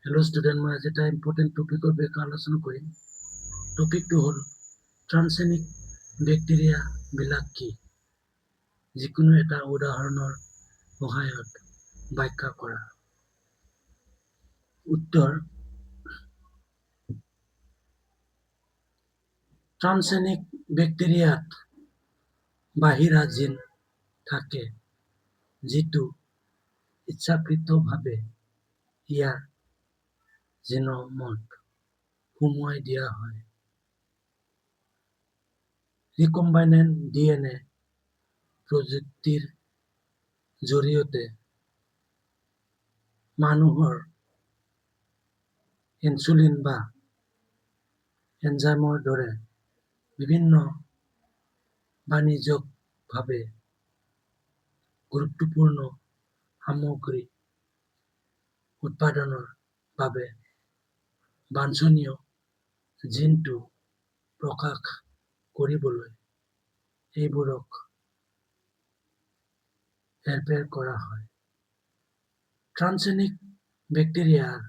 Hello' student, মই আজি এটা ইম্পৰ্টেণ্ট টপিকৰ বিষয়ে আলোচনা কৰিম। টপিকটো হ'ল ট্ৰান্সজেনিক বেক্টেৰিয়াবিলাক কি? যিকোনো এটা উদাহৰণৰ সহায়ত ব্যাখ্যা কৰা। উত্তৰ: ট্ৰান্সজেনিক বেক্টেৰিয়াত বাহিৰা জিন থাকে, যিটো ইচ্ছাকৃতভাৱে ইয়াৰ জিন'মত সুমুৱাই দিয়া হয়। ৰিকম্বাইনেণ্ট DNA প্ৰযুক্তিৰ জৰিয়তে মানুহৰ ইনচুলিন বা এনজাইমৰ দৰে বিভিন্ন বাণিজ্যিকভাৱে গুৰুত্বপূৰ্ণ সামগ্ৰী উৎপাদনৰ বাবে বাঞ্ছনীয় জিনটো প্ৰকাশ কৰিবলৈ এইবোৰক হেৰফেৰ কৰা হয়। ট্ৰান্সজেনিক বেক্টেৰিয়াৰ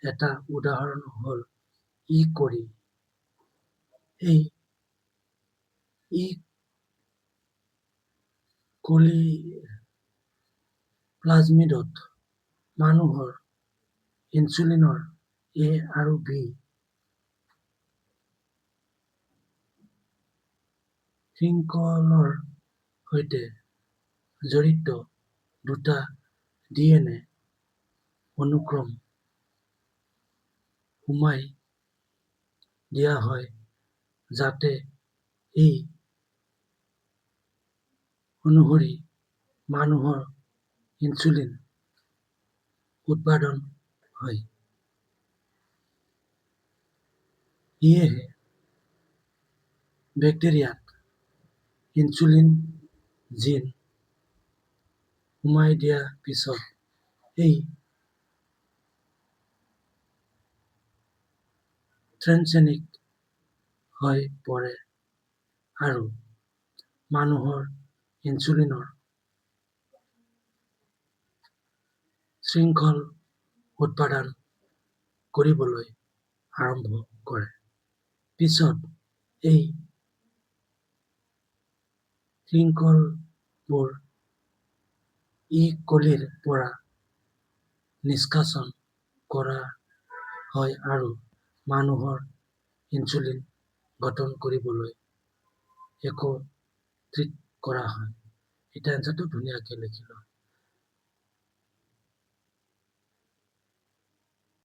এটা উদাহৰণ হ'ল ই. কলি। এই ই. কলি প্লাজমিডত মানুহৰ ইনচুলিনৰ A আৰু B শৃংখলৰ সৈতে জড়িত দুটা DNA অনুক্ৰম সুমুৱাই দিয়া হয়, যাতে এই অনুসৰি মানুহৰ ইনচুলিন উৎপাদন হয়। সেয়েহে বেক্টেৰিয়াত ইনচুলিন জিন সুমুৱাই দিয়াৰ পিছত এই ট্ৰান্সজেনিক হৈ পৰে আৰু মানুহৰ ইনচুলিনৰ শৃংখল উৎপাদন কৰিবলৈ আৰম্ভ কৰে। পিছত এই শৃংখলবোৰ ই. কলিৰ পৰা নিষ্কাশন কৰা হয় আৰু মানুহৰ ইনচুলিন গঠন কৰিবলৈ একত্ৰিত কৰা হয়। এতিয়া এনচাৰটো ধুনীয়াকৈ লিখি লওঁ।